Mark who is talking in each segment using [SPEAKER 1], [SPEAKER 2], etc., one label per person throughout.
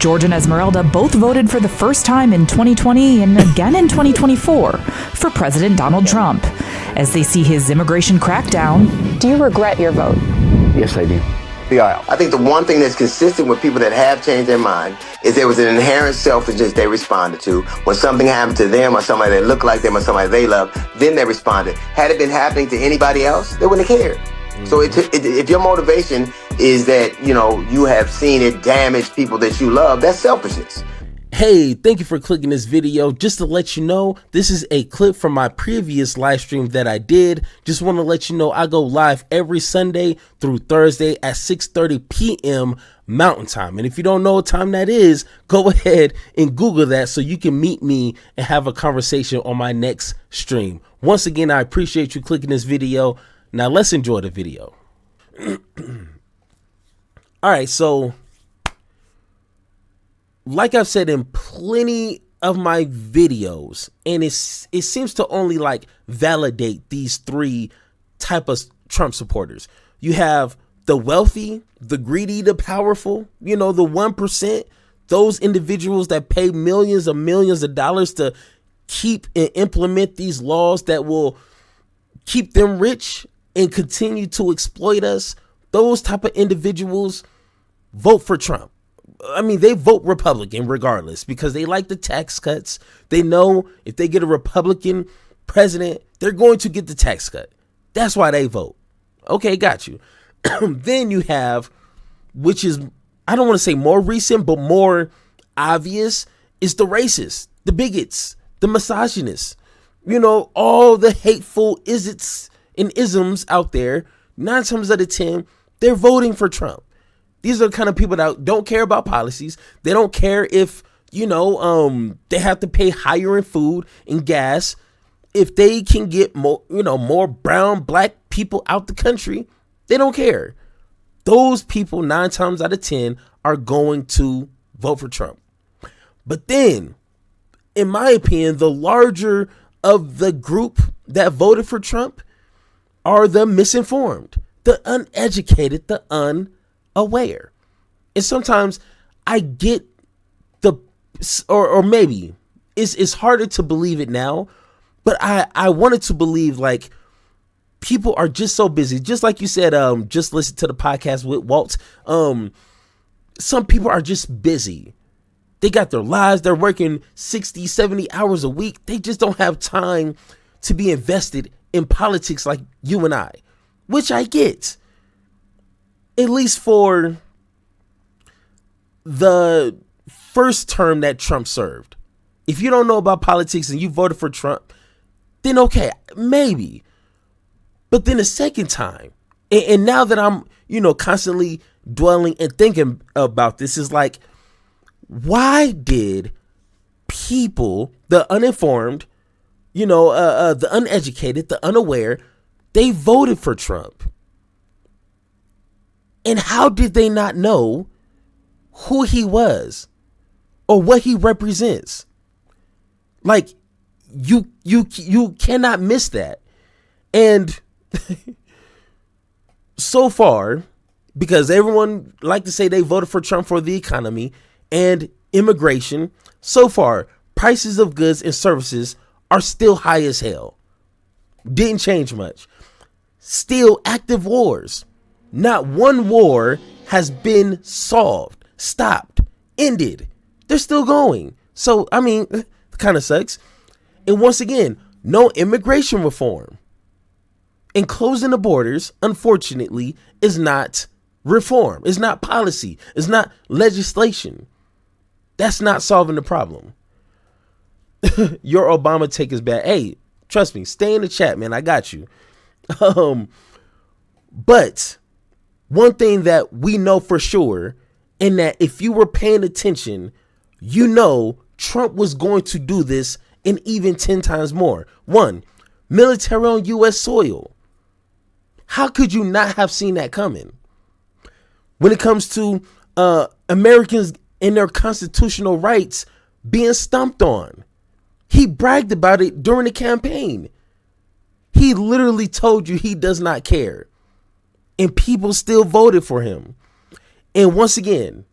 [SPEAKER 1] George and Esmeralda both voted for the first time in 2020 and again in 2024 for President Donald Trump. As they see his immigration crackdown,
[SPEAKER 2] do you regret your vote?
[SPEAKER 3] Yes, I do.
[SPEAKER 4] The aisle. I think the one thing that's consistent with people that have changed their mind is there was an inherent selfishness they responded to. When something happened to them or somebody that looked like them or somebody they loved, then they responded. Had it been happening to anybody else, they wouldn't have cared. So if your motivation is that, you have seen it damage people that you love, that's selfishness.
[SPEAKER 5] Hey, thank you for clicking this video. Just to let you know, this is a clip from my previous live stream that I did. Just want to let you know I go live every Sunday through Thursday at 6:30 p.m. Mountain Time. And if you don't know what time that is, go ahead and Google that so you can meet me and have a conversation on my next stream. Once again, I appreciate you clicking this video. Now let's enjoy the video. All right, so like I've said in plenty of my videos, and it seems to only validate these three type of Trump supporters. You have the wealthy, the greedy, the powerful, the 1%, those individuals that pay millions of dollars to keep and implement these laws that will keep them rich and continue to exploit us. Those type of individuals vote for Trump. I mean, they vote Republican regardless because they like the tax cuts. They know if they get a Republican president, they're going to get the tax cut. That's why they vote. Okay, got you. Then you have, which is, I don't want to say more recent, but more obvious, is the racists, the bigots, the misogynists, all the hateful isits and isms out there. 9 times out of 10, they're voting for Trump. These are the kind of people that don't care about policies. They don't care if, they have to pay higher in food and gas. If they can get more, more brown, black people out the country, they don't care. Those people 9 times out of 10 are going to vote for Trump. But then, in my opinion, the larger of the group that voted for Trump are the misinformed, the uneducated, the unaware. And sometimes I get or maybe it's harder to believe it now, but I wanted to believe people are just so busy. Just like you said, just listen to the podcast with Walt. Some people are just busy. They got their lives. They're working 60, 70 hours a week. They just don't have time to be invested in politics like you and I, which I get. At least for the first term that Trump served. If you don't know about politics and you voted for Trump, then okay, maybe. But then the second time, and now that I'm, constantly dwelling and thinking about this, is why did people, the uninformed, the uneducated, the unaware, they voted for Trump? And how did they not know who he was or what he represents? You cannot miss that. And so far, because everyone like to say they voted for Trump for the economy and immigration, so far, prices of goods and services are still high as hell. Didn't change much. Still active wars. Not one war has been solved, stopped, ended. They're still going. So, I mean, it kind of sucks. And once again, no immigration reform. And closing the borders, unfortunately, is not reform. It's not policy. It's not legislation. That's not solving the problem. Your Obama take is bad. Hey, trust me, stay in the chat, man. I got you. But one thing that we know for sure, and that if you were paying attention, Trump was going to do this and even 10 times more. 1, military on U.S. soil. How could you not have seen that coming? When it comes to Americans and their constitutional rights being stomped on, he bragged about it during the campaign. He literally told you he does not care. And people still voted for him. And once again,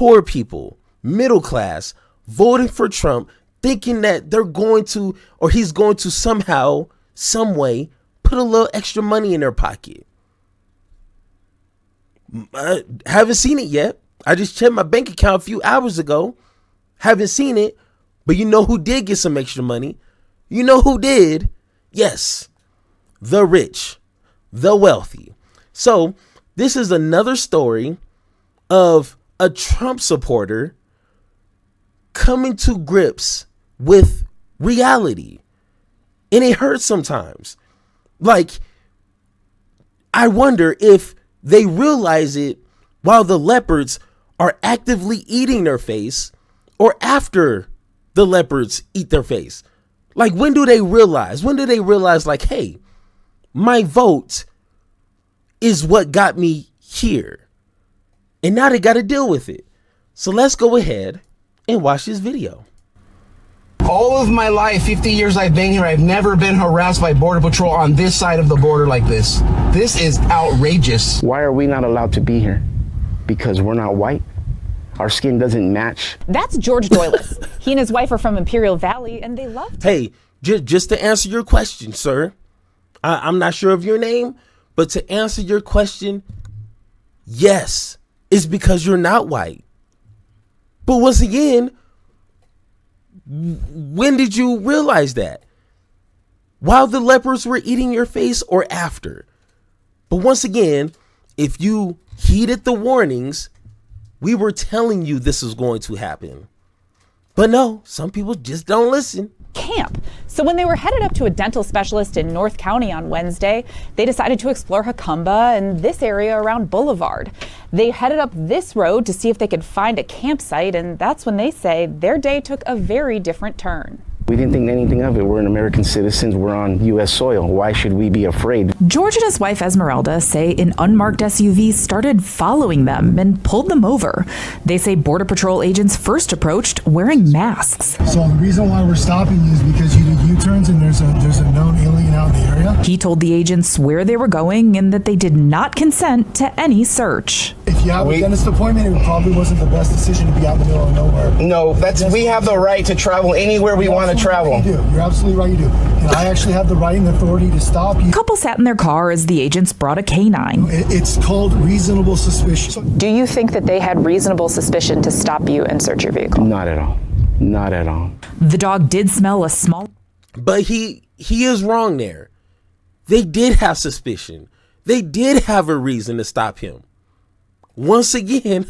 [SPEAKER 5] poor people, middle class, voting for Trump, thinking that they're going to, or he's going to somehow, some way, put a little extra money in their pocket. I haven't seen it yet. I just checked my bank account a few hours ago. Haven't seen it. But you know who did get some extra money? You know who did? Yes, the rich, the wealthy. So this is another story of a Trump supporter coming to grips with reality. And it hurts sometimes. Like, I wonder if they realize it while the leopards are actively eating their face, or after the leopards eat their face. Like, when do they realize? When do they realize, like, hey, my vote is what got me here. And now they got to deal with it. So let's go ahead and watch this video.
[SPEAKER 2] All of my life, 50 years I've been here, I've never been harassed by Border Patrol on this side of the border like this. This is outrageous.
[SPEAKER 3] Why are we not allowed to be here? Because we're not white? Our skin doesn't match?
[SPEAKER 6] That's George Doylis. He and his wife are from Imperial Valley, and they love to.
[SPEAKER 5] Hey, just to answer your question, sir, I'm not sure of your name, but to answer your question, yes, it's because you're not white. But once again, when did you realize that? While the leopards were eating your face or after? But once again, if you heeded the warnings, we were telling you this is going to happen. But no, some people just don't listen.
[SPEAKER 6] Camp. So when they were headed up to a dental specialist in North County on Wednesday, they decided to explore Jacumba and this area around Boulevard. They headed up this road to see if they could find a campsite, and that's when they say their day took a very different turn.
[SPEAKER 3] We didn't think anything of it. We're American citizens. We're on U.S. soil. Why should we be afraid?
[SPEAKER 1] George and his wife Esmeralda say an unmarked SUV started following them and pulled them over. They say Border Patrol agents first approached wearing masks.
[SPEAKER 7] So the reason why we're stopping you is because you did U-turns and there's a known alien out in the area.
[SPEAKER 1] He told the agents where they were going and that they did not consent to any search.
[SPEAKER 7] If you have a dentist appointment, it probably wasn't the best decision to be out in the middle of nowhere.
[SPEAKER 2] No, we have the right to travel anywhere we want to travel.
[SPEAKER 7] You do. You're absolutely right, you do. And I actually have the right and authority to stop you.
[SPEAKER 1] The couple sat in their car as the agents brought a canine.
[SPEAKER 7] It's called reasonable suspicion.
[SPEAKER 6] Do you think that they had reasonable suspicion to stop you and search your vehicle?
[SPEAKER 3] Not at all. Not at all.
[SPEAKER 1] The dog did smell a small...
[SPEAKER 5] But he is wrong there. They did have suspicion. They did have a reason to stop him. Once again,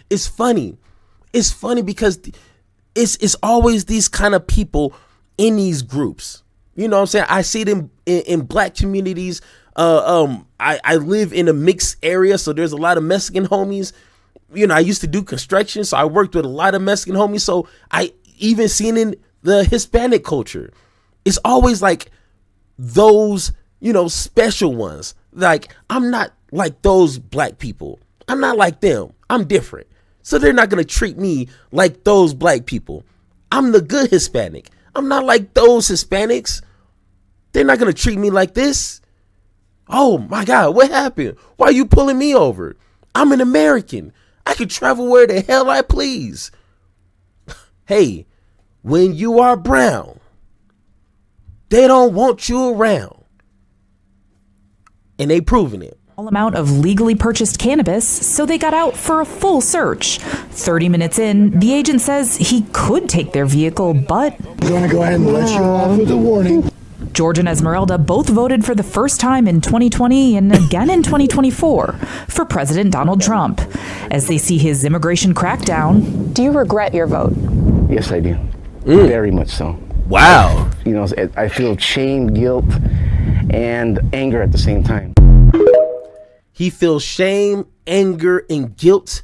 [SPEAKER 5] it's funny. It's funny because it's always these kind of people in these groups. You know what I'm saying? I see them in black communities. I live in a mixed area, so there's a lot of Mexican homies. You know, I used to do construction, so I worked with a lot of Mexican homies. So I even seen in the Hispanic culture, it's always like those, you know, special ones. Like, I'm not like those black people. I'm not like them. I'm different. So they're not going to treat me like those black people. I'm the good Hispanic. I'm not like those Hispanics. They're not going to treat me like this. Oh my God, what happened? Why are you pulling me over? I'm an American. I can travel where the hell I please. Hey, when you are brown, they don't want you around. And they proving it.
[SPEAKER 1] Amount of legally purchased cannabis, so they got out for a full search. 30 minutes in, the agent says he could take their vehicle, but...
[SPEAKER 7] I'm going to go ahead and let you off with a warning.
[SPEAKER 1] George and Esmeralda both voted for the first time in 2020 and again in 2024 for President Donald Trump. As they see his immigration crackdown...
[SPEAKER 6] Do you regret your vote?
[SPEAKER 3] Yes, I do. Very much so.
[SPEAKER 5] Wow.
[SPEAKER 3] You know, I feel shame, guilt, and anger at the same time.
[SPEAKER 5] He feels shame, anger, and guilt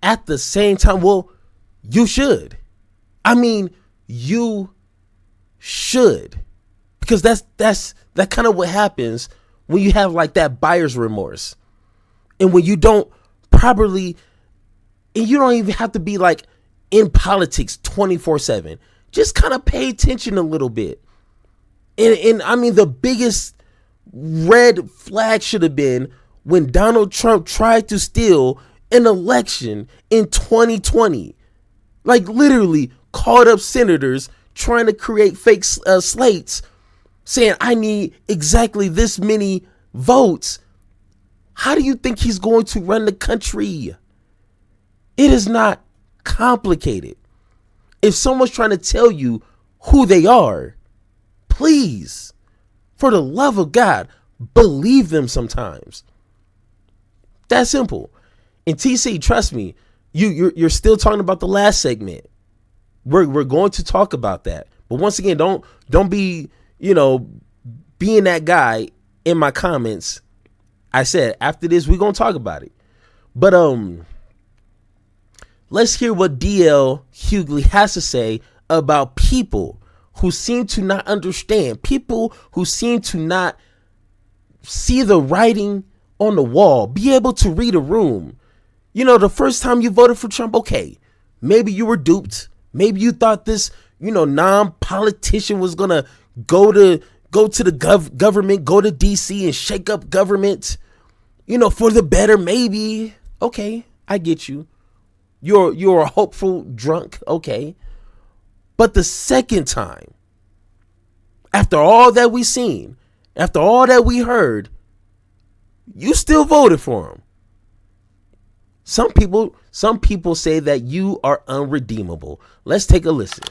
[SPEAKER 5] at the same time. Well, you should. I mean, you should. Because that's kind of what happens when you have like that buyer's remorse. And when you don't properly, and you don't even have to be like in politics 24/7. Just kind of pay attention a little bit. And I mean, the biggest red flag should have been when Donald Trump tried to steal an election in 2020. Like literally called up senators trying to create fake slates saying, I need exactly this many votes. How do you think he's going to run the country? It is not complicated. If someone's trying to tell you who they are, please, for the love of God, believe them sometimes. That simple. And TC, trust me, you're still talking about the last segment. We're going to talk about that. But once again, don't be, being that guy in my comments. I said after this we're gonna talk about it. But let's hear what DL Hughley has to say about people who seem to not understand, people who seem to not see the writing on the wall, be able to read a room. The first time you voted for Trump, okay, maybe you were duped. Maybe you thought this, non-politician was gonna go to the government, go to DC and shake up government, for the better, maybe. Okay, I get you. You're a hopeful drunk, okay. But the second time, after all that we seen, after all that we heard, you still voted for him. Some people say that you are unredeemable. Let's take a listen.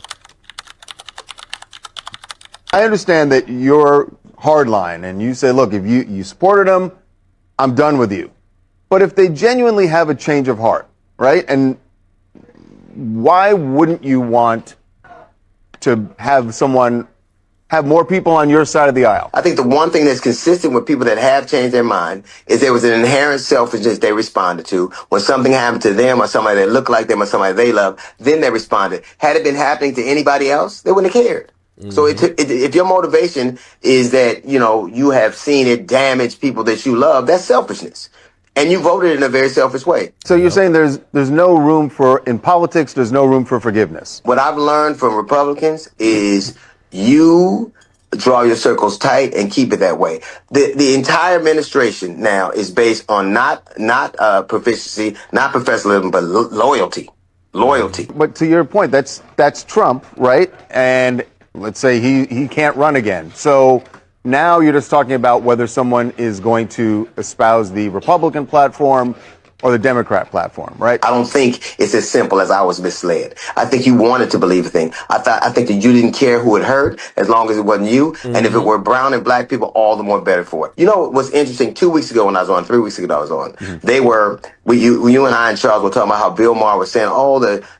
[SPEAKER 8] I understand that you're hardline and you say, look, if you supported him, I'm done with you. But if they genuinely have a change of heart, right? And why wouldn't you want to have more people on your side of the aisle?
[SPEAKER 4] I think the one thing that's consistent with people that have changed their mind is there was an inherent selfishness they responded to. When something happened to them or somebody that looked like them or somebody they love, then they responded. Had it been happening to anybody else, they wouldn't have cared. Mm-hmm. So if your motivation is that, you have seen it damage people that you love, that's selfishness. And you voted in a very selfish way.
[SPEAKER 8] So you're saying there's no room in politics, there's no room for forgiveness.
[SPEAKER 4] What I've learned from Republicans is you draw your circles tight and keep it that way. The entire administration now is based on not proficiency, not professionalism, but loyalty. Loyalty.
[SPEAKER 8] But to your point, that's Trump, right? And let's say he can't run again. So now you're just talking about whether someone is going to espouse the Republican platform or the Democrat platform, right?
[SPEAKER 4] I don't think it's as simple as I was misled. I think you wanted to believe a thing. I think that you didn't care who it hurt as long as it wasn't you. Mm-hmm. And if it were brown and black people, all the more better for it. You know what's interesting? 2 weeks ago when I was on, 3 weeks ago I was on, mm-hmm. You and I and Charles were talking about how Bill Maher was saying,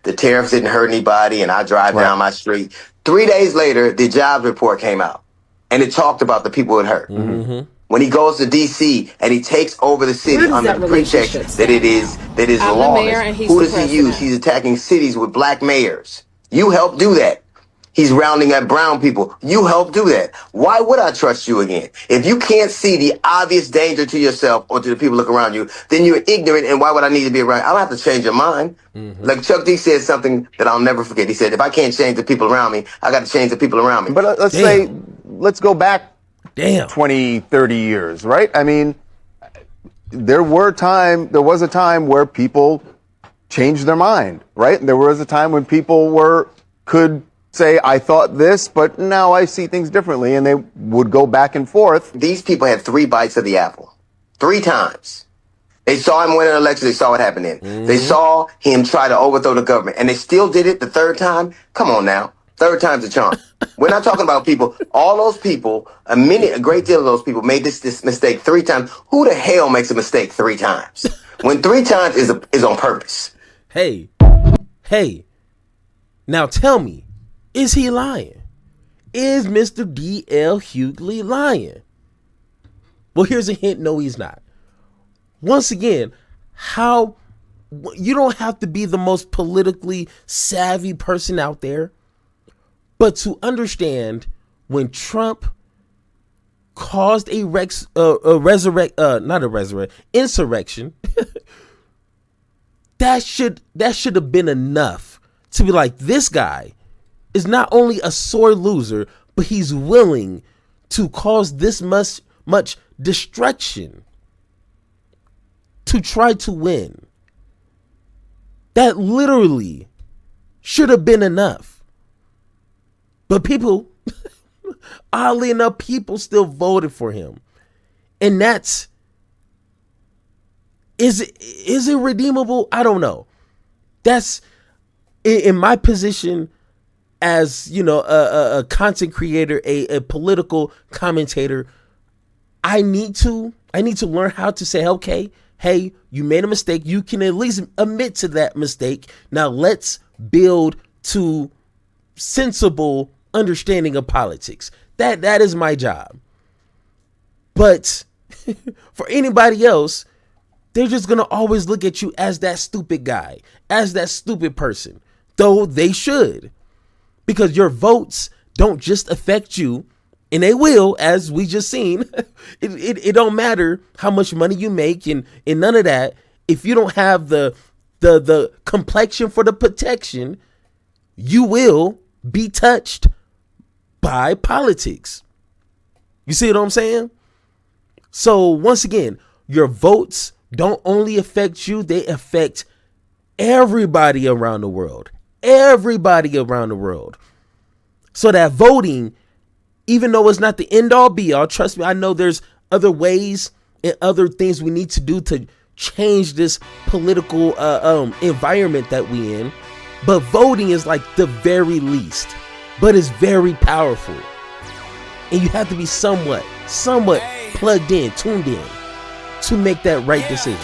[SPEAKER 4] the tariffs didn't hurt anybody and I drive down my street. 3 days later, the jobs report came out and it talked about the people it hurt. Mm-hmm. When he goes to D.C. and he takes over the city under the pretext that it is lawless, who does he use? He's attacking cities with black mayors. You helped do that. He's rounding up brown people. You helped do that. Why would I trust you again? If you can't see the obvious danger to yourself or to the people looking around you, then you're ignorant, and why would I need to be around? I don't have to change your mind. Mm-hmm. Like Chuck D said something that I'll never forget. He said, if I can't change the people around me, I got to change the people around me.
[SPEAKER 8] But let's go back 20, 30 years, right? I mean, there was a time where people changed their mind, right? There was a time when people could say, I thought this, but now I see things differently, and they would go back and forth.
[SPEAKER 4] These people had 3 bites of the apple. 3 times. They saw him win an election. They saw what happened then. Mm-hmm. They saw him try to overthrow the government, and they still did it the 3rd time. Come on now. 3rd time's a charm. We're not talking about people. All those people, a great deal of those people made this mistake 3 times. Who the hell makes a mistake 3 times? When 3 times is on purpose.
[SPEAKER 5] Hey, now tell me, is he lying? Is Mr. D.L. Hughley lying? Well, here's a hint. No, he's not. Once again, you don't have to be the most politically savvy person out there, but to understand when Trump caused insurrection, that should have been enough to be like, this guy is not only a sore loser, but he's willing to cause this much destruction to try to win. That literally should have been enough. But people, oddly enough, people still voted for him. And that's, is it redeemable? I don't know. That's, in my position as, a content creator, a political commentator, I need to learn how to say, okay, hey, you made a mistake. You can at least admit to that mistake. Now let's build to sensible understanding of politics. That is my job. But for anybody else, they're just going to always look at you as that stupid guy, as that stupid person, though they should, because your votes don't just affect you, and they will, as we just seen. It don't matter how much money you make and none of that. If you don't have the complexion for the protection, you will be touched by politics. You see what I'm saying? So once again, your votes don't only affect you, they affect everybody around the world. Everybody around the world. So that voting, even though it's not the end all be all, trust me, I know there's other ways and other things we need to do to change this political environment that we in. But voting is like the very least, but it's very powerful. And you have to be somewhat plugged in, tuned in to make that right decision.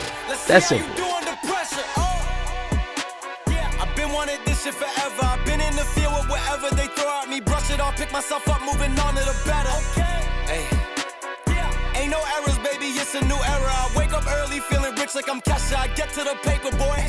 [SPEAKER 5] That's simple.
[SPEAKER 9] I've been wanting this shit forever. I've been in the field with whatever they throw at me. Brush it off, pick myself up, moving on to the better. Hey. Ain't no errors, baby, it's a new era. I wake up early feeling rich like I'm Kesha. I get to the paper, boy.